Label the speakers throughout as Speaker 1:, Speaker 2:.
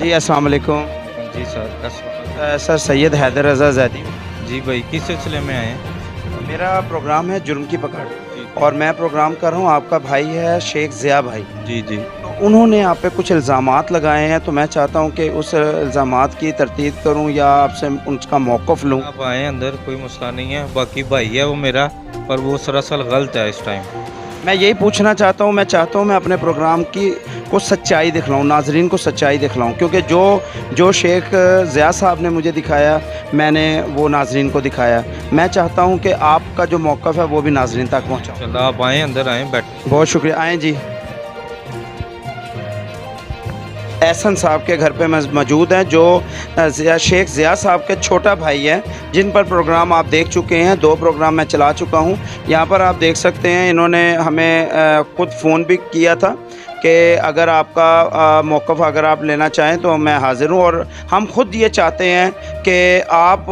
Speaker 1: जी अस्सलाम वालेकुम।
Speaker 2: जी sir.
Speaker 1: Sir Syed Haider रज़ा ज़ैदी।
Speaker 2: जी भाई, किस सिलसिले में आए हैं?
Speaker 1: मेरा प्रोग्राम है जुर्म की पकड़
Speaker 2: जी
Speaker 1: और मैं प्रोग्राम कर रहा हूँ, आपका भाई है शेख ज़िया भाई।
Speaker 2: जी जी।
Speaker 1: तो उन्होंने आप पे कुछ इल्ज़ामात लगाए हैं, तो मैं चाहता हूँ कि उस इल्ज़ामात की तरतीब करूँ या आपसे उनका मौक़िफ़ लूँ।
Speaker 2: आप आए अंदर, कोई मसला नहीं है। बाकी भाई है वो मेरा, पर वो सरासर गलत है इस टाइम।
Speaker 1: मैं यही पूछना चाहता हूँ, मैं अपने प्रोग्राम की को सच्चाई दिखलाऊँ, नाज़रीन को सच्चाई दिखलाऊँ, क्योंकि जो शेख ज़िया साहब ने मुझे दिखाया, मैंने वो नाज़रीन को दिखाया। मैं चाहता हूँ कि आपका जो मौक़िफ़ है वो भी नाज़रीन तक पहुँचाऊँ।
Speaker 2: चलो आप आए, अंदर आए, बैठ।
Speaker 1: बहुत शुक्रिया। आएँ जी। एहसन साहब के घर पे मौजूद हैं, जो शेख ज़िया साहब के छोटा भाई हैं, जिन पर प्रोग्राम आप देख चुके हैं। 2 प्रोग्राम मैं चला चुका हूँ। यहाँ पर आप देख सकते हैं, इन्होंने हमें ख़ुद फ़ोन भी किया था कि अगर आपका मौक़िफ़ अगर आप लेना चाहें तो मैं हाज़िर हूँ, और हम ख़ुद ये चाहते हैं कि आप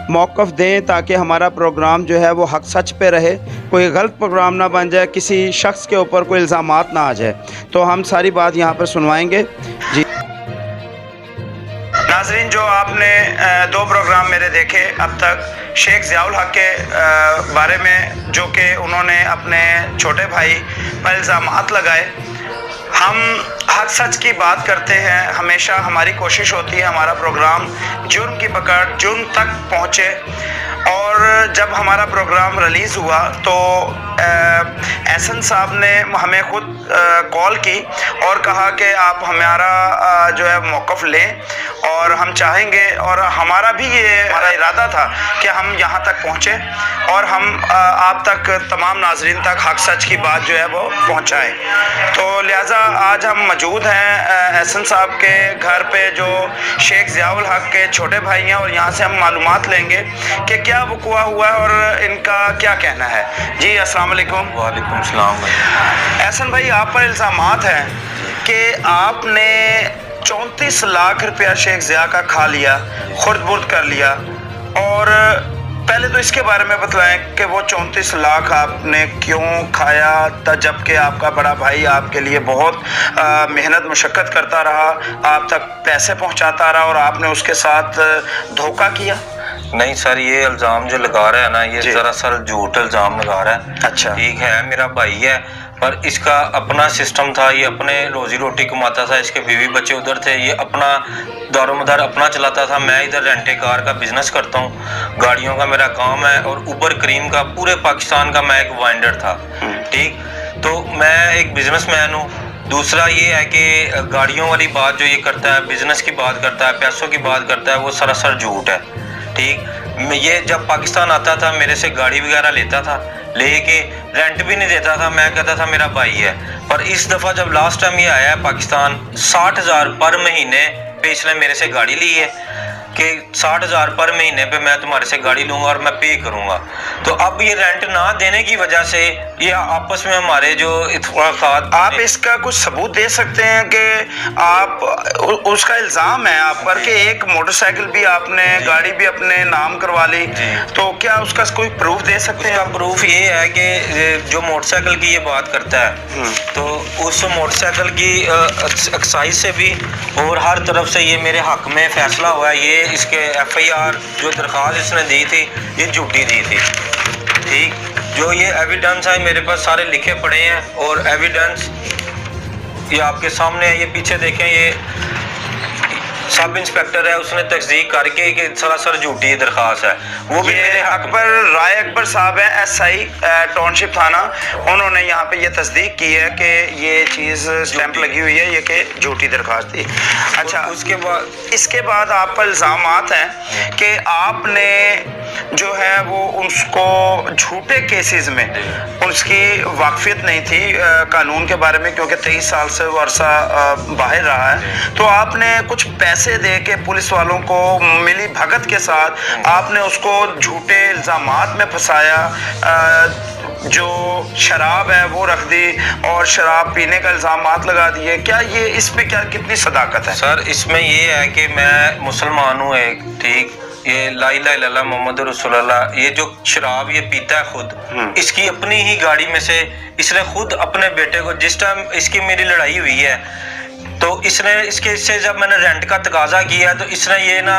Speaker 1: मौक़िफ़ दें ताकि हमारा प्रोग्राम जो है वो हक़ सच पे रहे, कोई गलत प्रोग्राम ना बन जाए, किसी शख्स के ऊपर कोई इल्ज़ामात ना आ जाए। तो हम सारी बात यहाँ पर सुनवाएंगे। जी नाज़रीन, जो आपने 2 प्रोग्राम मेरे देखे अब तक शेख ज़ियाउल हक़ के बारे में, जो कि उन्होंने अपने छोटे भाई पर इल्ज़ामात लगाए। हम हक सच की बात करते हैं, हमेशा हमारी कोशिश होती है हमारा प्रोग्राम जुर्म की पकड़ जुर्म तक पहुँचे। और जब हमारा प्रोग्राम रिलीज़ हुआ तो एहसन साहब ने हमें ख़ुद कॉल की और कहा कि आप हमारा जो है मौक़िफ़ लें, और हम चाहेंगे, और हमारा भी ये हमारा इरादा था कि हम यहाँ तक पहुँचे और हम आप तक तमाम नाज़रीन तक हक सच की बात जो है वो पहुँचाएँ। तो लिहाजा आज हम मौजूद हैं एहसन साहब के घर पे, जो शेख ज़ियाउल हक़ के छोटे भाई हैं, और यहाँ से हम मालूमात लेंगे कि क्या वक़ुआ हुआ है और इनका क्या कहना है। जी अस्सलाम वालेकुम।
Speaker 2: वालेकुम सलाम भाई।
Speaker 1: एहसन भाई, आप पर इल्ज़ामात हैं कि आपने 34 लाख रुपया शेख ज़िया का खा लिया, खुर्द-बुर्द कर लिया। और पहले तो इसके बारे में बतलाएं कि वो 34 लाख आपने क्यों खाया था, जबकि आपका बड़ा भाई आपके लिए बहुत मेहनत मशक्क़त करता रहा, आप तक पैसे पहुंचाता रहा, और आपने उसके साथ धोखा किया।
Speaker 2: नहीं सर, ये इल्ज़ाम जो लगा रहा है ना, ये दरअसल झूठ इल्ज़ाम लगा रहा है।
Speaker 1: अच्छा।
Speaker 2: ठीक है, मेरा भाई है, पर इसका अपना सिस्टम था, ये अपने रोज़ी रोटी कमाता था, इसके बीवी बच्चे उधर थे, ये अपना दारोमदार अपना चलाता था। मैं इधर रेंटे कार का बिज़नेस करता हूँ, गाड़ियों का मेरा काम है, और उबर करीम का पूरे पाकिस्तान का मैं एक वाइंडर था। ठीक, तो मैं एक बिज़नेसमैन हूँ। दूसरा ये है कि गाड़ियों वाली बात जो ये करता है, बिज़नेस की बात करता है, पैसों की बात करता है, वो सरासर झूठ है। ठीक, ये जब पाकिस्तान आता था मेरे से गाड़ी वगैरह लेता था, लेके रेंट भी नहीं देता था, मैं कहता था मेरा भाई है। पर इस दफ़ा जब लास्ट टाइम ये आया है पाकिस्तान, 60,000 पर महीने पे इसने मेरे से गाड़ी ली है कि 60,000 पर महीने पे मैं तुम्हारे से गाड़ी लूँगा और मैं पे करूँगा। तो अब ये रेंट ना देने की वजह से ये आपस में हमारे जो इत्तेफाक़ात,
Speaker 1: आप इसका कुछ सबूत दे सकते हैं कि आप उसका इल्ज़ाम है आप पर कि एक मोटरसाइकिल भी आपने, गाड़ी भी अपने नाम करवा ली, तो क्या उसका कोई प्रूफ दे सकते हैं?
Speaker 2: उसका प्रूफ ये है कि जो मोटरसाइकिल की ये बात करता है, तो उस मोटरसाइकिल की एक्साइज से भी और हर तरफ से ये मेरे हक़ में फ़ैसला हुआ है। ये इसके FIR जो दरख्वास्त इसने दी थी, ये झूठी दी थी। ठीक, जो ये एविडेंस है मेरे पास सारे लिखे पड़े हैं, और एविडेंस ये आपके सामने है। ये पीछे देखें, ये सब इंस्पेक्टर है, उसने तस्दीक करके कि सरासर झूठी दरख्वास्त है। वो भी
Speaker 1: मेरे हक पर राय अकबर साहब हैं, SI टाउनशिप थाना, उन्होंने यहाँ पे ये तस्दीक की है कि ये चीज़ स्टैंप लगी हुई है, ये कि झूठी दरख्वास्त थी। अच्छा, इसके बाद आप पर इल्ज़ामात हैं कि आपने जो है वो उसको झूठे केसेस में उसकी वाकफियत नहीं थी कानून के बारे में, क्योंकि 23 साल से वो अरसा बाहर रहा है। तो आपने कुछ पैसे दे के पुलिस वालों को मिली भगत के साथ आपने उसको झूठे इल्ज़ामात में फंसाया, जो शराब है वो रख दी और शराब पीने का इल्ज़ामात लगा दिए। क्या ये इस पे क्या कितनी सदाकत है?
Speaker 2: सर, इसमें ये है कि मैं मुसलमान हूँ एक, ठीक, ये ला इलाहा इल्लल्लाह मोहम्मद रसूलुल्लाह, ये जो शराब ये पीता है खुद, इसकी अपनी ही गाड़ी में से इसने खुद अपने बेटे को, जिस टाइम इसकी मेरी लड़ाई हुई है, तो इसने इससे जब मैंने रेंट का तकाजा किया तो इसने ये ना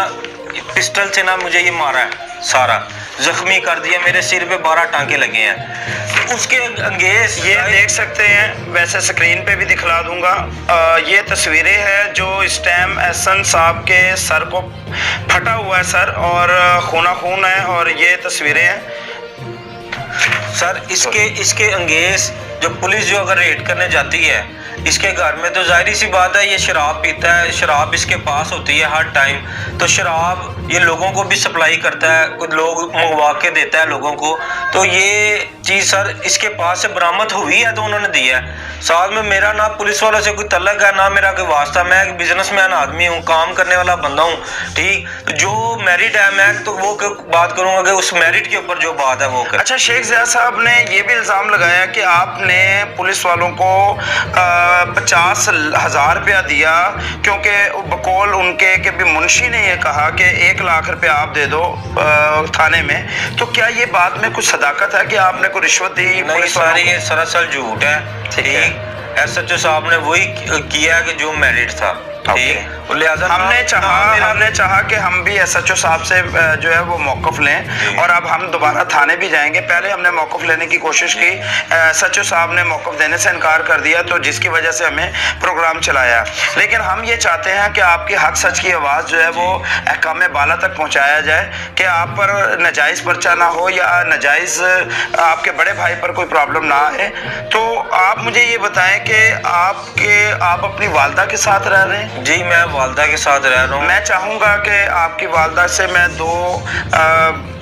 Speaker 2: पिस्टल से ना मुझे ये मारा है, सारा जख्मी कर दिया, मेरे सिर पे 12 टांके लगे हैं। उसके अंगेज
Speaker 1: ये देख सकते हैं, वैसे स्क्रीन पे भी दिखला दूंगा। ये तस्वीरें हैं जो इस टाइम एहसन साहब के सर को फटा हुआ है सर, और खूना खून है, और ये तस्वीरें हैं
Speaker 2: सर। इसके अंगेज जो पुलिस जो अगर रेड करने जाती है इसके घर में, तो जाहिर सी बात है ये शराब पीता है, शराब इसके पास होती है हर टाइम, तो शराब ये लोगों को भी सप्लाई करता है, कुछ लोग मंगवा के देता है लोगों को। तो ये चीज़ सर इसके पास से बरामद हुई है तो उन्होंने दी है। साथ में मेरा ना पुलिस वालों से कोई तल्लक है ना मेरा कोई वास्ता, मैं एक बिजनेसमैन आदमी हूँ, काम करने वाला बंदा हूँ, ठीक। जो मैरिड है मैं तो वो बात करूँगा कि उस मैरिड के ऊपर जो बात है वो कर।
Speaker 1: अच्छा, शेख ज़िया साहब ने ये भी इल्ज़ाम लगाया कि आपने पुलिस वालों को 50,000 रुपया दिया, क्योंकि बकौल उनके कि भी मुंशी ने ये कहा कि 1 लाख रुपया आप दे दो थाने में। तो क्या ये बात में कुछ सदाकत है कि आपने कोई रिश्वत दी?
Speaker 2: नहीं सर, ये सरासर झूठ है, ठीक। एसएचओ साहब ने वही किया कि जो मैरिड था, ठीक। लिहाजा
Speaker 1: हमने चाहा कि हम भी एसएचओ साहब से जो है वो मौक़िफ़ लें, और अब हम दोबारा थाने भी जाएंगे। पहले हमने मौक़िफ़ लेने की कोशिश की, एसएचओ साहब ने मौक़िफ़ देने से इनकार कर दिया, तो जिसकी वजह से हमें प्रोग्राम चलाया। लेकिन हम ये चाहते हैं कि आपकी हक सच की आवाज़ जो है वो अहकाम बाला तक पहुँचाया जाए, कि आप पर नाजायज़ पर्चा ना हो या नाजायज़ आपके बड़े भाई पर कोई प्रॉब्लम ना आए। तो आप मुझे ये बताएं कि आप अपनी वालदा के साथ रह रहे हैं?
Speaker 2: जी, मैं वालदा के साथ रह रहा हूँ।
Speaker 1: मैं चाहूँगा कि आपकी वालदा से मैं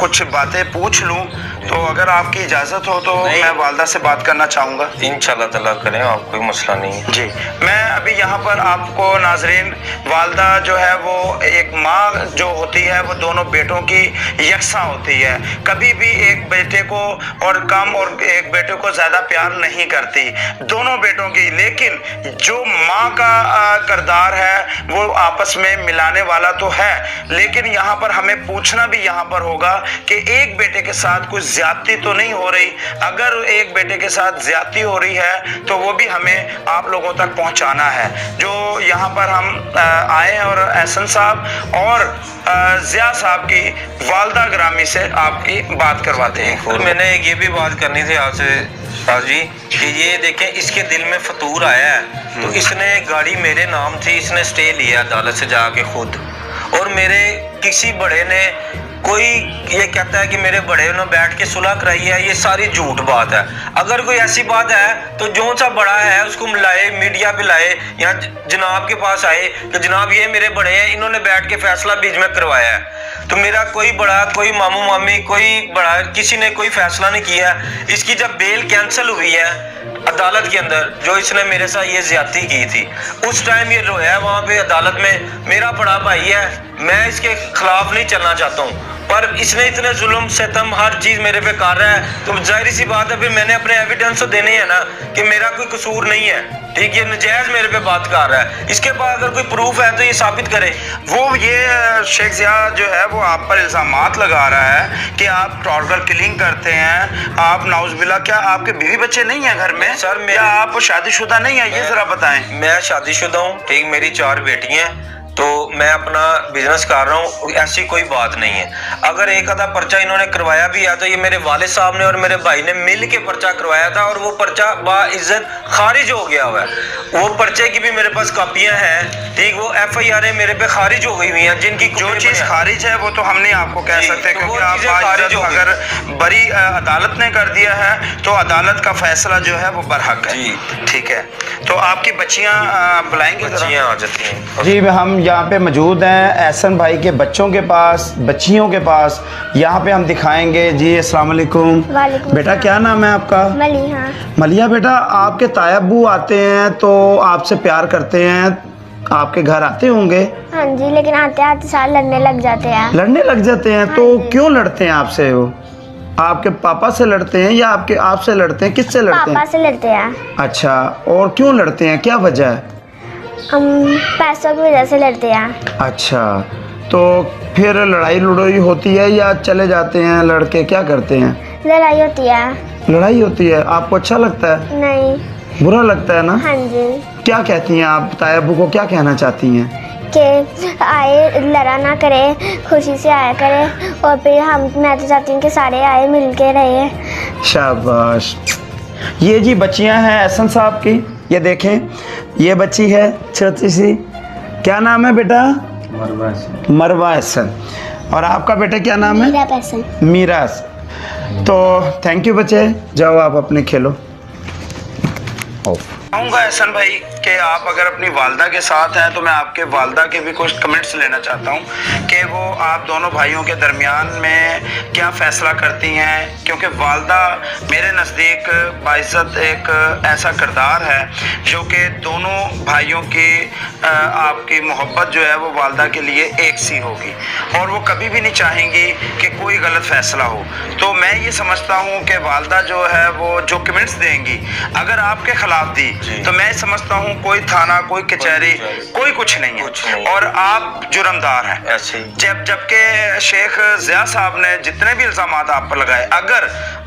Speaker 1: कुछ बातें पूछ लूँ, तो अगर आपकी इजाज़त हो तो मैं वालदा से बात करना चाहूँगा।
Speaker 2: इंशाल्लाह ताला करें, आप कोई मसला नहीं है।
Speaker 1: जी, मैं अभी यहाँ पर आपको नाजरीन, वालदा जो है वो एक माँ जो होती है वो दोनों बेटों की यकसा होती है, कभी भी एक बेटे को और कम और एक बेटे को ज़्यादा प्यार नहीं करती, दोनों बेटों की। लेकिन जो माँ का किरदार है वो आपस में मिलाने वाला तो है, लेकिन यहाँ पर हमें पूछना भी यहाँ पर होगा कि एक बेटे के साथ कुछ ज्यादती तो नहीं हो रही। अगर एक बेटे के साथ ज्यादती हो रही है तो वो भी हमें आप लोगों तक पहुंचाना है। जो यहाँ पर हम आए हैं और एहसन साहब और ज़िया साहब की वालदा ग्रामी से आपकी बात करवाते हैं।
Speaker 2: और मैंने ये भी बात करनी थी आपसे शाह जी कि ये देखें, इसके दिल में फतूर आया है, तो इसने गाड़ी मेरे नाम थी, इसने स्टे लिया अदालत से जाके खुद, और मेरे किसी बड़े ने कोई ये कहता है कि मेरे बड़े ने बैठ के सुलह कराई है, ये सारी झूठ बात है। अगर कोई ऐसी बात है तो जो सा बड़ा है उसको मिलाए, मीडिया पे लाए, या जनाब के पास आए कि जनाब ये मेरे बड़े हैं, इन्होंने बैठ के फैसला बीच में करवाया है। तो मेरा कोई बड़ा, कोई मामू मामी, कोई बड़ा, किसी ने कोई फैसला नहीं किया। इसकी जब बेल कैंसिल हुई है अदालत के अंदर, जो इसने मेरे साथ ये ज्यादती की थी, उस टाइम ये रोया है वहाँ पे अदालत में, मेरा बड़ा भाई है, मैं इसके खिलाफ नहीं चलना चाहता हूँ, पर इसने इतने जुल्म सितम हर चीज़ मेरे पे कर रहा है। तो जाहिर सी बात है फिर मैंने अपने एविडेंस तो देने हैं ना कि मेरा कोई कसूर नहीं है, ठीक। ये नजायज़ मेरे पे बात कर रहा है, इसके पास अगर कोई प्रूफ है तो ये साबित करे।
Speaker 1: वो ये शेख ज़िया जो है वो आप पर इल्ज़ामात लगा रहा है कि आप टारगेट किलिंग करते हैं, आप नाउज़बिल्ला। क्या आपके बीवी बच्चे नहीं हैं घर में?
Speaker 2: सर,
Speaker 1: क्या आप शादीशुदा नहीं है? ये ज़रा बताएं।
Speaker 2: मैं शादीशुदा हूँ, ठीक। मेरी 4 बेटियाँ हैं, तो मैं अपना बिजनेस कर रहा हूँ, ऐसी कोई बात नहीं है। अगर एक आधा पर्चा इन्होंने करवाया भी है तो ये मेरे वालिद साहब ने और मेरे भाई ने मिल के पर्चा करवाया था, और वो पर्चा बाइज्जत खारिज हो गया हुआ है। वो पर्चे की भी मेरे पास कापियां हैं, ठीक। वो FIR मेरे पे खारिज हो गई हुई हैं, जिनकी
Speaker 1: जो चीज़ खारिज है वो तो हम नहीं आपको कह सकते, क्योंकि आप अगर बड़ी अदालत ने कर दिया है तो अदालत का फैसला जो है वो बरहक है, ठीक है। तो आपकी बच्चियाँ बुलाएंगे?
Speaker 2: बच्चियाँ आ जाती हैं
Speaker 1: जी। हम यहाँ पे मौजूद हैं एहसन भाई के बच्चों के पास, बच्चियों के पास, यहाँ पे हम दिखाएंगे। जी अस्सलाम वालेकुम। बेटा क्या नाम है आपका?
Speaker 3: मलिहा।
Speaker 1: मलिया बेटा, आपके तायब्बू आते हैं तो आपसे प्यार करते हैं, आपके घर आते होंगे?
Speaker 3: हाँ जी, लेकिन आते आते साल लड़ने लग जाते हैं।
Speaker 1: लड़ने लग जाते हैं? तो क्यों लड़ते हैं आपसे? वो आपके पापा से लड़ते हैं या आपसे लड़ते हैं? किससे लड़ते हैं?
Speaker 3: पापा से लड़ते हैं।
Speaker 1: अच्छा, और क्यों लड़ते हैं, क्या वजह है?
Speaker 3: हम पैसों की वजह से लड़ते हैं।
Speaker 1: अच्छा, तो फिर लड़ाई होती है या चले जाते हैं लड़के, क्या करते हैं?
Speaker 3: लड़ाई होती है।
Speaker 1: लड़ाई होती है, आपको अच्छा लगता है?
Speaker 3: नहीं।
Speaker 1: बुरा लगता है ना?
Speaker 3: हाँ जी।
Speaker 1: क्या कहती हैं आप? बताए अब्बू को क्या कहना चाहती हैं?
Speaker 3: कि आए, लड़ा ना करे, खुशी से आया करे। और फिर मैं तो चाहती हूँ कि सारे आए, मिल के रहे।
Speaker 1: शाबाश। ये जी बच्चियां हैं एहसन साहब की, ये देखें, ये बच्ची है छोटी सी, क्या नाम है बेटा? मरवा एहसन। और आपका बेटा क्या नाम है?
Speaker 3: मेरा पैसा।
Speaker 1: मीरा। तो थैंक यू बच्चे, जाओ आप अपने खेलो। कहूँगा एहसन भाई कि आप अगर अपनी वालदा के साथ हैं तो मैं आपके वालदा के भी कुछ कमेंट्स लेना चाहता हूँ कि वो आप दोनों भाइयों के दरमियान में क्या फ़ैसला करती हैं, क्योंकि वालदा मेरे नज़दीक बाइज़्ज़त एक ऐसा किरदार है जो कि दोनों भाइयों की आपकी मोहब्बत जो है वो वालदा के लिए एक सी होगी और वो कभी भी नहीं चाहेंगी कि कोई गलत फ़ैसला हो। तो मैं ये समझता हूँ कि वालदा जो है वो जो कमेंट्स देंगी अगर आपके ख़िलाफ़ दी तो मैं समझता हूँ कोई थाना, कोई कचहरी, कोई कुछ नहीं है और आप जुर्मदार हैं। जबकि शेख ज़िया साहब ने जितने भी इल्ज़ामात आप पर लगाए,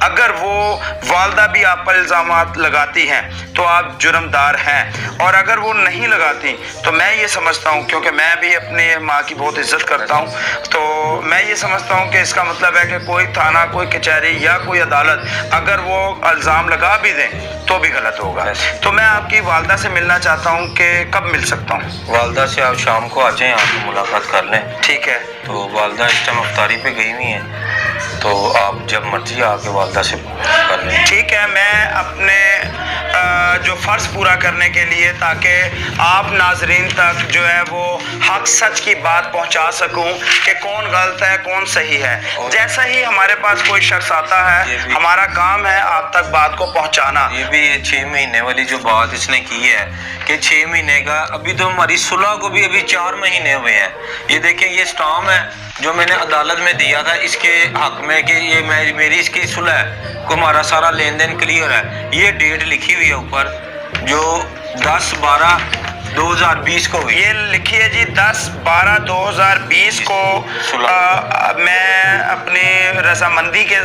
Speaker 1: अगर वो वालदा भी आप पर इल्ज़ामात लगाती हैं तो आप जुर्मदार हैं, और अगर वो नहीं लगाती तो मैं ये समझता हूँ, क्योंकि मैं भी अपनी माँ की बहुत इज्जत करता हूँ, तो मैं ये समझता हूँ कि इसका मतलब है कि कोई थाना, कोई कचहरी या कोई अदालत अगर वो इल्ज़ाम लगा भी दें तो भी गलत होगा। तो मैं आपकी वालदा से मिलना चाहता हूँ कि कब मिल सकता हूँ?
Speaker 2: वालदा से आप शाम को आ जाएं, आपको मुलाकात कर लें।
Speaker 1: ठीक है।
Speaker 2: तो वालदा इस टाइम अफ्तारी पे गई हुई हैं, तो आप जब मर्जी आके वालदा से कर लें।
Speaker 1: ठीक है। मैं अपने जो फ़र्ज़ पूरा करने के लिए, ताकि आप नाजरीन तक जो है वो हक सच की बात पहुंचा सकूं कि कौन गलत है कौन सही है, जैसा ही हमारे पास कोई शख्स आता है हमारा काम है आप तक बात को पहुंचाना।
Speaker 2: ये भी 6 महीने वाली जो बात इसने की है कि 6 महीने का, अभी तो हमारी सुलह को भी अभी 4 महीने हुए हैं। ये देखें, ये स्टाम्प है जो मैंने अदालत में दिया था इसके हक में कि ये मेरी इसकी सुलह को हमारा सारा लेन देन क्लियर है। ये डेट लिखी हुई है ऊपर जो 10/12/2020 को हुई।
Speaker 1: ये लिखी है जी 10/12/2020 को। मैं अपनी रजामंदी के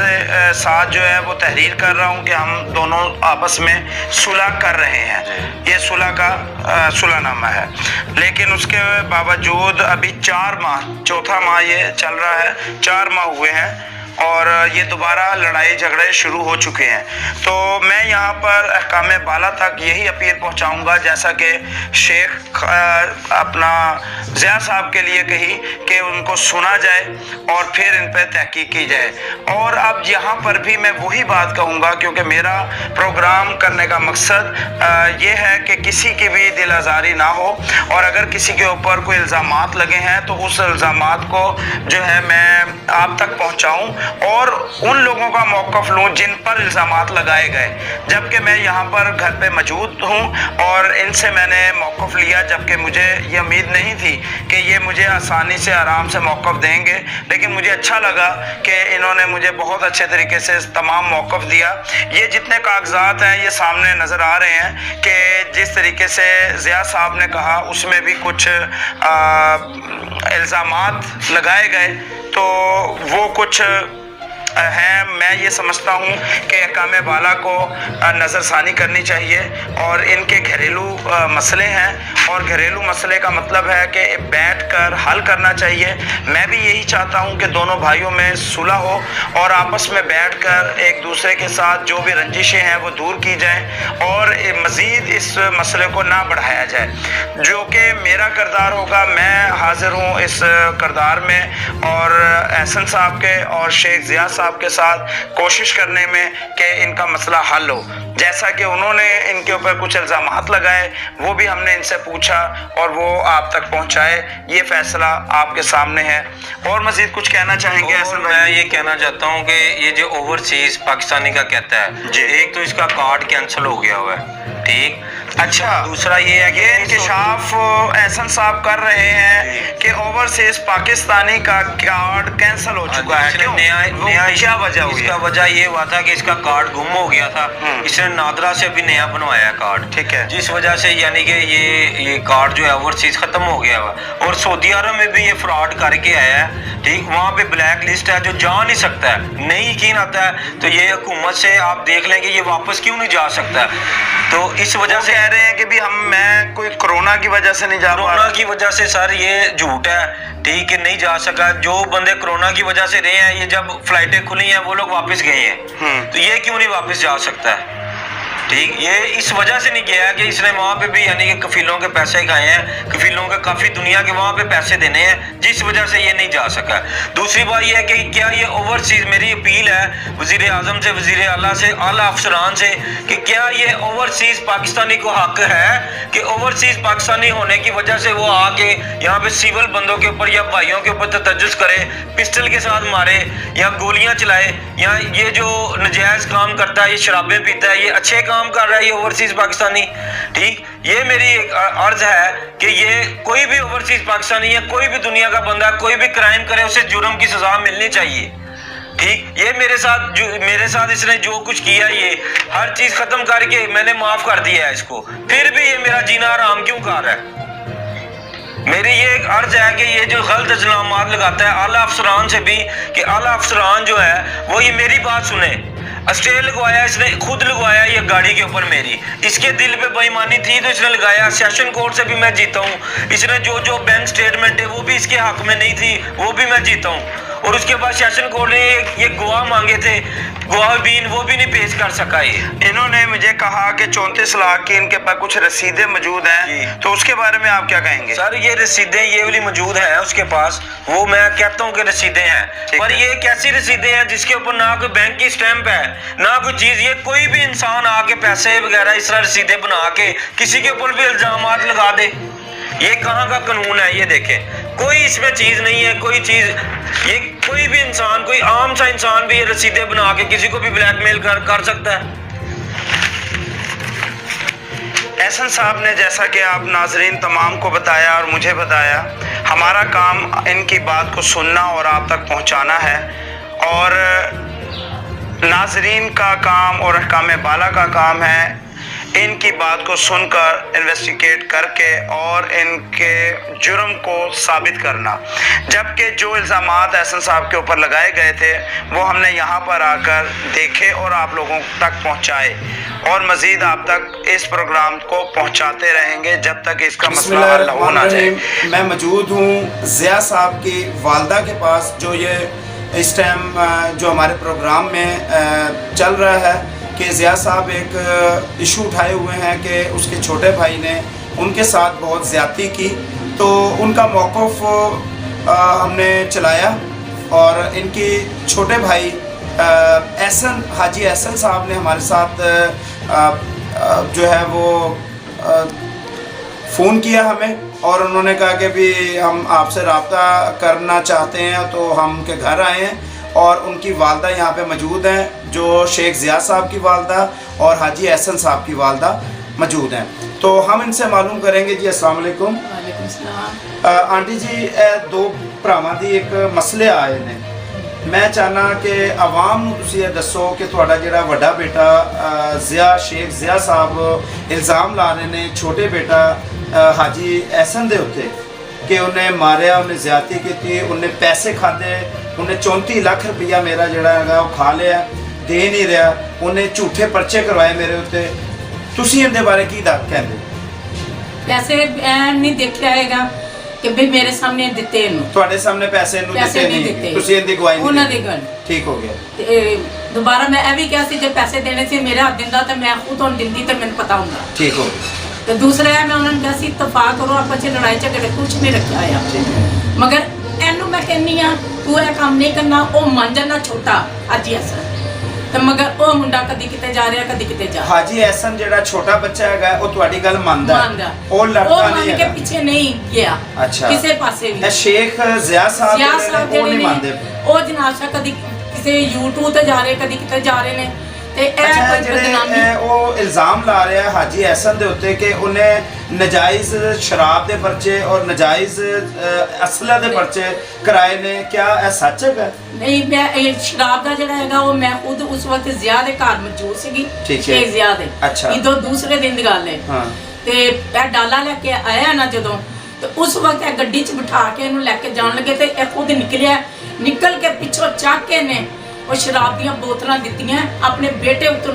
Speaker 1: साथ जो है वो तहरीर कर रहा हूँ कि हम दोनों आपस में सुलह कर रहे हैं। ये सुलह का सुलहनामा है, लेकिन उसके बावजूद अभी 4 माह, चौथा माह ये चल रहा है, 4 माह हुए हैं और ये दोबारा लड़ाई झगड़े शुरू हो चुके हैं। तो मैं यहाँ पर अहकाम बाला तक यही अपील पहुँचाऊँगा जैसा कि शेख अपना ज़िया साहब के लिए कही कि उनको सुना जाए और फिर इन पर तहकीक की जाए। और अब यहाँ पर भी मैं वही बात कहूँगा, क्योंकि मेरा प्रोग्राम करने का मकसद ये है कि किसी की भी दिल आज़ारी ना हो, और अगर किसी के ऊपर कोई इल्ज़ामात लगे हैं तो उस इल्ज़ामात को जो है मैं आप तक पहुँचाऊँ और उन लोगों का मौक़िफ़ लूँ जिन पर इल्ज़ामात लगाए गए। जबकि मैं यहाँ पर घर पे मौजूद हूँ और इनसे मैंने मौक़िफ़ लिया, जबकि मुझे ये उम्मीद नहीं थी कि ये मुझे आसानी से आराम से मौक़िफ़ देंगे, लेकिन मुझे अच्छा लगा कि इन्होंने मुझे बहुत अच्छे तरीके से तमाम मौक़िफ़ दिया। ये जितने कागजात हैं ये सामने नज़र आ रहे हैं कि जिस तरीके से ज़िया साहब ने कहा उसमें भी कुछ इल्ज़ामात लगाए गए, तो वो कुछ हैं। मैं ये समझता हूँ कि अहकाम बाला को नज़रसानी करनी चाहिए और इनके घरेलू मसले हैं, और घरेलू मसले का मतलब है कि बैठकर हल करना चाहिए। मैं भी यही चाहता हूँ कि दोनों भाइयों में सुलह हो और आपस में बैठकर एक दूसरे के साथ जो भी रंजिशें हैं वो दूर की जाएं और मज़ीद इस मसले को ना बढ़ाया जाए। जो कि मेरा किरदार होगा, मैं हाज़िर हूँ इस किरदार में और एहसन साहब के और शेख ज़िया साहब के साथ कोशिश करने में कि इनका मसला हल हो। जैसा कि उन्होंने इनके ऊपर कुछ इल्ज़ामात लगाए, वो भी हमने इनसे पूछा और वो आप तक पहुंचाए। ये फैसला आपके सामने है। और मज़ीद कुछ कहना चाहेंगे?
Speaker 2: और मैं ये कहना चाहता हूँ कि ये जो ओवरसीज़ पाकिस्तानी का कहता है जी, एक तो इसका कार्ड कैंसिल हो गया हुआ है, ठीक।
Speaker 1: अच्छा,
Speaker 2: दूसरा ये है कि
Speaker 1: इंकशाफ एहसन साहब कर रहे हैं कि ओवरसीज पाकिस्तानी का कार्ड कैंसिल हो चुका है। क्यों?
Speaker 2: नया
Speaker 1: क्या वजह हुई?
Speaker 2: इसका वजह ये हुआ था कि इसका कार्ड गुम हो गया था, इसने नादरा से भी नया बनवाया कार्ड,
Speaker 1: ठीक है,
Speaker 2: जिस वजह से यानी कि ये कार्ड जो है ओवरसीज खत्म हो गया हुआ। और सऊदी अरब में भी ये फ्रॉड करके आया है, ठीक। वहाँ पे ब्लैक लिस्ट है, जो जा नहीं सकता है, नहीं यकीन आता है तो ये हुकूमत से आप देख लें कि ये वापस क्यों नहीं जा सकता। तो इस वजह से
Speaker 1: कह रहे हैं कि भी मैं कोई कोरोना की वजह से नहीं जा पा
Speaker 2: कोरोना
Speaker 1: रहा।
Speaker 2: की वजह से सर ये झूठ है, ठीक है, नहीं जा सका। जो बंदे कोरोना की वजह से रहे हैं, ये जब फ्लाइटें खुली हैं वो लोग वापस गए हैं, तो ये क्यों नहीं वापस जा सकता है? ठीक, ये इस वजह से नहीं गया है कि इसने वहाँ पे भी यानी कि कफीलों के पैसे खाए हैं, कफीलों के काफ़ी दुनिया के वहाँ पे पैसे देने हैं, जिस वजह से ये नहीं जा सका। दूसरी बात ये है कि क्या ये ओवरसीज़, मेरी अपील है वज़ीर आज़म से, वज़ीर आला से, आला अफसरान से, कि क्या ये ओवरसीज़ पाकिस्तानी को हक है कि ओवरसीज़ पाकिस्तानी होने की वजह से वो आके यहाँ पे सिविल बंदों के ऊपर या भाइयों के ऊपर तजस्सुस करे, पिस्टल के साथ मारे या गोलियाँ चलाए, या ये जो नजायज़ काम करता है, ये शराबें पीता है, ये अच्छे काम कर रहा है ये ओवरसीज पाकिस्तानी। ठीक, ये मेरी एक अर्ज है कि ये कोई भी ओवरसीज पाकिस्तानी या कोई भी दुनिया का बंदा कोई भी क्राइम करे उसे जुर्म की सजा मिलनी चाहिए। ठीक, ये मेरे साथ इसने जो कुछ किया, ये हर चीज खत्म करके मैंने माफ कर दिया है इसको, फिर भी ये मेरा जीना हराम क्यों कर रहा है? मेरी ये एक अर्ज है कि ये जो गलत इल्जामात लगाता है आला अफसरान से भी, कि आला अफसरान जो है वो ये मेरी बात सुने। स्टे लगवाया इसने, खुद लगवाया ये गाड़ी के ऊपर मेरी, इसके दिल पे बेईमानी थी तो इसने लगाया। सेशन कोर्ट से भी मैं जीता हूँ, इसने जो बैंक स्टेटमेंट है वो भी इसके हक में नहीं थी, वो भी मैं जीता हूँ। और उसके बाद सेशन कोर्ट ने ये गवाह मांगे थे, गवाह भी वो भी नहीं पेश कर सका। ये
Speaker 1: इन्होंने मुझे कहा कि 34 लाख की इनके पास कुछ रसीदें मौजूद हैं, तो उसके बारे में आप क्या कहेंगे?
Speaker 2: सर ये रसीदें ये वाली मौजूद हैं उसके पास, वो मैं कहता हूँ कि रसीदें हैं, पर ये कैसी रसीदें हैं जिसके ऊपर ना कोई बैंक की स्टैंप है ना कोई चीज। ये कोई भी इंसान आके पैसे वगैरह इस तरह रसीदें बना के किसी के ऊपर भी इल्जामात लगा दे, ये कहाँ का कानून है? ये देखें, कोई इसमें चीज नहीं है, कोई चीज, ये कोई भी इंसान, कोई आम सा इंसान भी ये रसीदें बना के किसी को भी ब्लैकमेल कर सकता है।
Speaker 1: एहसन साहब ने जैसा कि आप नाजरीन तमाम को बताया और मुझे बताया, हमारा काम इनकी बात को सुनना और आप तक पहुंचाना है, और नाजरीन का काम और अहकाम बाला का काम है इनकी बात को सुनकर इन्वेस्टिगेट करके और इनके जुर्म को साबित करना। जबकि जो इल्ज़ामात एहसन साहब के ऊपर लगाए गए थे वो हमने यहाँ पर आकर देखे और आप लोगों तक पहुँचाए, और मज़ीद आप तक इस प्रोग्राम को पहुँचाते रहेंगे जब तक इसका मसला हल हो ना जाए।
Speaker 4: मैं मौजूद हूँ ज़िया साहब की वालदा के पास, जो ये इस टाइम जो हमारे प्रोग्राम में चल रहा है कि ज़िया साहब एक इशू उठाए हुए हैं कि उसके छोटे भाई ने उनके साथ बहुत ज़्यादती की, तो उनका मौक़िफ़ हमने चलाया और इनके छोटे भाई एहसन, हाजी एहसन साहब ने हमारे साथ जो है वो फ़ोन किया हमें, और उन्होंने कहा कि भी हम आपसे रब्ता करना चाहते हैं, तो हम के घर आए हैं और उनकी वालदा यहाँ पे मौजूद हैं, जो शेख ज़िया साहब की वालदा और हाजी एहसन साहब की वालदा मौजूद हैं। तो हम इनसे मालूम करेंगे। जी अस्सलाम वालेकुम।
Speaker 5: वालेकुम सलाम।
Speaker 4: आंटी जी, दो भरावां दी एक मसले आए ने, मैं चाहना कि आवाम नूं तुसीं ये दसो कि तुहाडा जिहड़ा वड्डा बेटा ज़िया, शेख ज़िया साहब इल्ज़ाम ला रहे ने छोटे बेटा हाजी एहसन दे उत्ते कि उन्हें मारिया, उन्हें ज़्यादती की, उन्हें पैसे खाधे, उन्हें 34 लाख रुपया मेरा जिहड़ा हैगा वो खा लिया, दे नहीं रहा, उन्हें झूठे पर्चे करवाए मेरे उत्ते। तुसीं इहदे बारे की कहंदे?
Speaker 5: पैसे नहीं देखिਆ ਹੈਗਾ ਕਿ ਵੀ ਮੇਰੇ ਸਾਹਮਣੇ ਦਿੱਤੇ ਇਹਨੂੰ,
Speaker 4: ਤੁਹਾਡੇ ਸਾਹਮਣੇ ਪੈਸੇ ਨੂੰ
Speaker 5: ਪੈਸੇ
Speaker 4: ਦਿੱਤੇ
Speaker 5: ਨਹੀਂ
Speaker 4: ਨਹੀਂ,
Speaker 5: ਦਿੱਤੇ,
Speaker 4: ਤੁਸੀਂ ਇਹਦੀ ਗਵਾਹੀ ਨਹੀਂ
Speaker 5: ਉਹਨਾਂ
Speaker 4: ਦਿੱਤੀ।
Speaker 5: ਦੀ ਗੱਲ
Speaker 4: ਠੀਕ ਹੋ ਗਿਆ।
Speaker 5: ਤੇ ਦੁਬਾਰਾ ਮੈਂ ਇਹ ਵੀ ਕਿਹਾ ਸੀ ਜੇ ਪੈਸੇ ਦੇਣੇ ਸੀ ਮੇਰੇ ਹੱਥ ਦਿੰਦਾ ਤਾਂ ਮੈਂ ਖੁਦ ਹੁਣ ਦਿੰਦੀ ਤੇ ਮੈਨੂੰ ਪਤਾ ਹੁੰਦਾ।
Speaker 4: ਠੀਕ ਹੋ ਗਿਆ।
Speaker 5: ਤੇ ਦੂਸਰਾ ਹੈ ਮੈਂ ਉਹਨਾਂ ਨੂੰ ਕਿਹਾ ਸੀ ਇਤਫਾਕ ਕਰੋ, ਆਪਾਂ ਚ ਲੜਾਈ ਝਗੜੇ ਕੁਝ ਨਹੀਂ ਰੱਖਿਆ ਆ, ਮਗਰ ਇਹਨੂੰ ਮੈਂ ਕਹਿੰਨੀ ਆ ਤੂੰ ਇਹ ਕੰਮ ਨਹੀਂ ਕਰਨਾ, ਉਹ ਮੰਨ ਜਾਣਾ ਛੋਟਾ ਹਾਜੀ ਐਸਨ, ਤੇ ਮਗਰ ਉਹ ਮੁੰਡਾ ਕਦੀ ਕਿਤੇ ਜਾ ਰਿਹਾ ਕਦੀ ਕਿਤੇ ਜਾ ਰਿਹਾ।
Speaker 4: ਹਾਜੀ ਐਹਸਨ ਜਿਹੜਾ ਛੋਟਾ ਬੱਚਾ ਹੈਗਾ ਉਹ ਤੁਹਾਡੀ ਗੱਲ ਮੰਨਦਾ ਹੈ? ਉਹ ਲੜਦਾ
Speaker 5: ਉਹ
Speaker 4: ਨਹੀਂ
Speaker 5: ਮੰਨ ਕੇ
Speaker 4: ਹੈਗਾ?
Speaker 5: ਪਿੱਛੇ ਨਹੀਂ ਗਿਆ
Speaker 4: ਅੱਛਾ।
Speaker 5: ਕਿਸੇ ਪਾਸੇ ਵੀ।
Speaker 4: ਇਹ ਸ਼ੇਖ ਜ਼ਿਆ ਸਾਹਿਬ
Speaker 5: ज़िया
Speaker 4: ਜਿਹੜੇ
Speaker 5: साहब
Speaker 4: ਨੇ ਉਹ ਨਹੀਂ
Speaker 5: ਜਿਹੜੇ
Speaker 4: ਮੰਨਦੇ।
Speaker 5: ਨੇ ਉਹ ਜਨਾਸ਼ਾ ਕਦੀ ਕਿਸੇ YouTube ਤੇ ਜਾ ਰਹੇ ਕਦੀ ਕਿਤੇ ਜਾ ਰਹੇ ਨੇ, ਤੇ ਇਹ
Speaker 4: ਅੱਛਾ,
Speaker 5: ਕੋਈ
Speaker 4: ਜਿਹੜੇ
Speaker 5: ਬਦਨਾਮੀ
Speaker 4: ਉਹ ਇਲਜ਼ਾਮ ਲਾ ਰਿਹਾ ਹਾਜੀ ਐਹਸਨ ਦੇ ਉੱਤੇ ਕਿ ਉਹਨੇ ਨਜਾਇਜ਼ ਸ਼ਰਾਬ ਦੇ ਪਰਚੇ ਔਰ ਨਜਾਇਜ਼ ਅਸਲਾ ਦੇ ਪਰਚੇ ਕਰਾਏ ਨੇ, ਕਿਆ ਇਹ ਸੱਚ ਹੈਗਾ?
Speaker 5: ਨਹੀਂ, ਮੈਂ ਇਹ ਸ਼ਰਾਬ ਦਾ ਜਿਹੜਾ ਹੈਗਾ ਉਹ ਮੈਂ ਖੁਦ ਉਸ ਵਕਤ ज़िया ਦੇ ਘਰ ਮੌਜੂਦ ਸੀਗੀ।
Speaker 4: ਠੀਕ ਹੈ।
Speaker 5: ਸ਼ੇਖ ज़िया ਦੇ।
Speaker 4: ਅੱਛਾ।
Speaker 5: ਇਦੋਂ ਦੂਸਰੇ ਦਿਨ ਦੀ ਗੱਲ ਹੈ।
Speaker 4: ਹਾਂ।
Speaker 5: ਤੇ ਇਹ ਡਾਲਾ ਲੈ ਕੇ ਆਇਆ ਨਾ ਜਦੋਂ, ਤੇ ਉਸ ਵਕਤ ਇਹ ਗੱਡੀ 'ਚ ਬਿਠਾ ਕੇ ਇਹਨੂੰ ਲੈ ਕੇ ਜਾਣ ਲੱਗੇ, ਤੇ ਇਹ ਖੁਦ ਨਿਕਲਿਆ, ਨਿਕਲ ਕੇ ਪਿੱਛੋਂ ਚੱਕ ਕੇ ਨੇ ਉਹ ਸ਼ਰਾਬ ਦੀਆਂ ਬੋਤਲਾਂ ਦਿੱਤੀਆਂ ਆਪਣੇ ਬੇਟੇ ਉੱਤੇ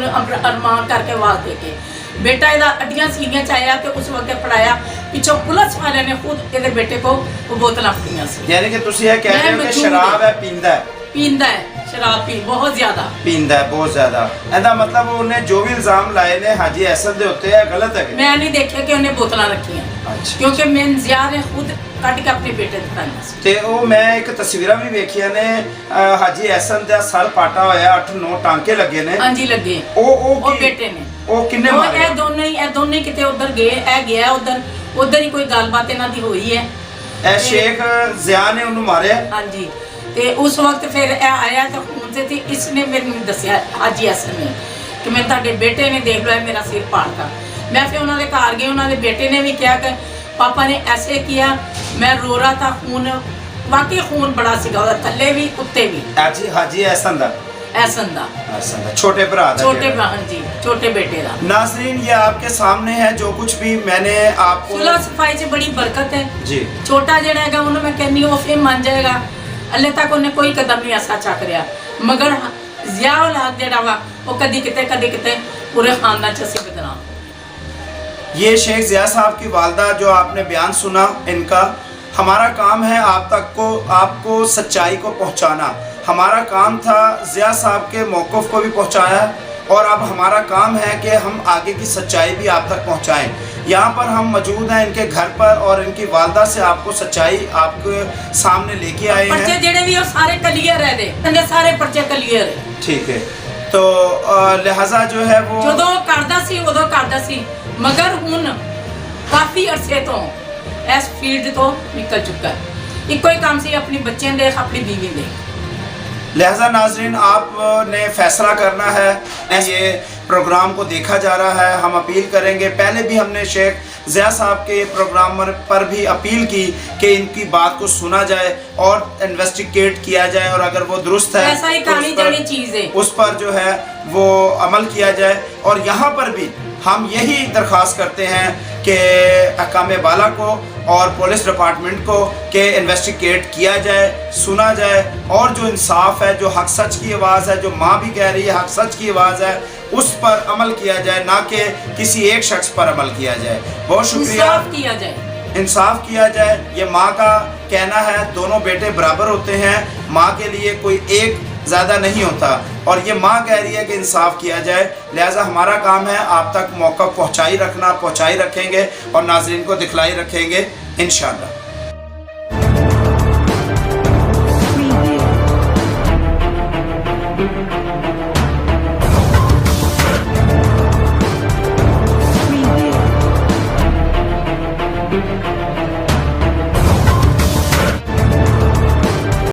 Speaker 5: ਅਰਮਾਨ ਕਰਕੇ ਆਵਾਜ਼ ਦੇ ਕੇ। बेटा ਇਹਦਾ ਅੱਡੀਆਂ ਸੀਨੀਆਂ ਚ ਆਇਆ ਤੇ ਉਸ ਵਕਤ ਫੜਾਇਆ ਪਿੱਛੋਂ ਪੁਲਿਸ ਵਾਲਿਆਂ ਨੇ ਖੁਦ ਇਹਦੇ ਬੇਟੇ ਕੋ ਉਹ ਬੋਤਲਾਂ ਫੜੀਆਂ ਸੀ
Speaker 4: ਯਾਨੀ ਕਿ ਤੁਸੀਂ ਇਹ ਕਹਿ ਰਹੇ ਹੋ ਕਿ ਸ਼ਰਾਬ ਹੈ
Speaker 5: ਪੀਂਦਾ ਹੈ ਸ਼ਰਾਬ ਪੀ ਬਹੁਤ ਜ਼ਿਆਦਾ
Speaker 4: ਪੀਂਦਾ ਹੈ ਬਹੁਤ ਜ਼ਿਆਦਾ ਇਹਦਾ ਮਤਲਬ ਉਹਨੇ ਜੋ ਵੀ ਇਲਜ਼ਾਮ ਲਾਏ ਨੇ ਹਾਜੀ ਅਹਿਸਨ ਦੇ ਉੱਤੇ ਇਹ ਗਲਤ ਹੈ
Speaker 5: ਮੈਂ ਨਹੀਂ ਦੇਖਿਆ ਕਿ ਉਹਨੇ ਬੋਤਲਾਂ ਰੱਖੀਆਂ
Speaker 4: ਅੱਛਾ
Speaker 5: ਕਿਉਂਕਿ ਮੈਂ ਜ਼ਿਆ ਨੇ ਖੁਦ ਕੱਢ ਕੇ ਆਪਣੇ ਬੇਟੇ ਨੂੰ ਫੜਾਈਆਂ ਸੀ
Speaker 4: ਤੇ ਉਹ ਮੈਂ ਇੱਕ ਤਸਵੀਰਾਂ ਵੀ ਵੇਖੀਆਂ ਨੇ ਹਾਜੀ ਅਹਿਸਨ ਦਾ ਸਰ ਪਾਟਾ ਹੋਇਆ 8-9 ਟਾਂਕੇ ਲੱਗੇ ਨੇ
Speaker 5: ਹਾਂਜੀ ਲੱਗੇ
Speaker 4: ਉਹ
Speaker 5: ਉਹ ਬੇਟੇ ਨੇ
Speaker 4: ਉਹ ਕਿੰਨੇ
Speaker 5: ਉਹ
Speaker 4: ਮਾਰੇ
Speaker 5: ਇਹ ਦੋਨੇ ਹੀ ਕਿਤੇ ਉਧਰ ਗਏ ਇਹ ਗਿਆ ਉਧਰ ਹੀ ਕੋਈ ਗੱਲਬਾਤ ਇਹਨਾਂ ਦੀ ਹੋਈ ਹੈ
Speaker 4: ਇਹ ਸ਼ੇਖ ਜ਼ਿਆ ਨੇ ਉਹਨੂੰ ਮਾਰਿਆ
Speaker 5: ਹਾਂਜੀ ਤੇ ਉਸ ਵਕਤ ਫਿਰ ਇਹ ਆਇਆ ਤਾਂ ਹੁਣ ਤੇ ਇਸਨੇ ਮੈਨੂੰ ਦੱਸਿਆ ਹਾਜੀ ਹਸਨ ਨੇ ਕਿ ਮੈਂ ਤੁਹਾਡੇ ਬੇਟੇ ਨੇ ਦੇਖ ਲਿਆ ਮੇਰਾ ਸਿਰ ਪਾੜਤਾ ਮੈਂ ਫਿਰ ਉਹਨਾਂ ਦੇ ਘਰ ਗਈ ਉਹਨਾਂ ਦੇ ਬੇਟੇ ਨੇ ਵੀ ਕਿਹਾ ਕਿ ਪਾਪਾ ਨੇ ਐਸੇ किया मैं रो रहा था खून वाकई खून बड़ा सीगा ਉਹਦਾ ਥੱਲੇ ਵੀ ਉੱਤੇ ਵੀ
Speaker 4: ਹਾਜੀ ਅਹਿਸਨ ਦਾ छोटे भरा
Speaker 5: छोटे बहन जी छोटे बेटे का
Speaker 4: नाज़रीन ये आपके सामने है जो कुछ भी मैंने आपको
Speaker 5: सुलह सफाई से बड़ी बरकत है
Speaker 4: जी
Speaker 5: छोटा जड़ा है उन्होंने मैं कहनी वो फिर मान जाएगा अल्ले तक उन्हें कोई कदम नहीं ऐसा चक रहा मगर ज़िया औलाद जड़ा वा वो कदी किते पूरे खानदान च असीं बदनाम
Speaker 4: ये शेख ज़िया साहब की वालदा जो आपने बयान सुना इनका हमारा काम है आपको सच्चाई को पहुंचाना हमारा काम था ज़िया साहब के मौक़िफ़ को भी पहुंचाया और अब हमारा काम है कि हम आगे की सच्चाई भी आप तक पहुंचाएं यहाँ पर हम मौजूद हैं इनके घर पर और इनकी वालदा से आपको सच्चाई आपके सामने लेके आए
Speaker 5: पर्चे
Speaker 4: हैं
Speaker 5: जेड़े भी वो सारे क्लियर है दे सारे पर्चे क्लियर है
Speaker 4: ठीक है तो लिहाजा जो है वो
Speaker 5: ਜਦੋਂ ਕਰਦਾ ਸੀ ਮਗਰ ਹੁਣ ਕਾਫੀ ਅਰਸੇ ਤੋਂ ਇਸ ਫੀਲਡ ਤੋਂ ਨਿਕਲ ਚੁੱਕਾ ਹੈ ਇੱਕੋ ਹੀ ਕੰਮ ਸੀ ਆਪਣੀ ਬੱਚਿਆਂ ਦੇ ਆਪਣੀ ਬੀਵੀ ਦੇ
Speaker 4: लिहाजा नाजरीन आपने फैसला करना है ये प्रोग्राम को देखा जा रहा है हम अपील करेंगे पहले भी हमने शेख ज़िया साहब के प्रोग्राम पर भी अपील की कि इनकी बात को सुना जाए और इन्वेस्टिगेट किया जाए और अगर वो दुरुस्त है
Speaker 5: ऐसा ही कहानी जड़ी चीज़ है
Speaker 4: उस पर जो है वो अमल किया जाए और यहाँ पर भी हम यही दरख्वास्त करते हैं कि हकाम बाला को और पुलिस डिपार्टमेंट को कि इन्वेस्टिगेट किया जाए सुना जाए और जो इंसाफ है जो हक सच की आवाज़ है जो माँ भी कह रही है हक सच की आवाज़ है उस पर अमल किया जाए ना कि किसी एक शख्स पर अमल किया जाए बहुत शुक्रिया इंसाफ किया जाए ये माँ का कहना है दोनों बेटे बराबर होते हैं माँ के लिए कोई एक ज़्यादा नहीं होता और ये माँ कह रही है कि इंसाफ किया जाए लिहाजा हमारा काम है आप तक मौका पहुँचाई रखेंगे और नाज़रीन को दिखलाई रखेंगे इंशाअल्लाह।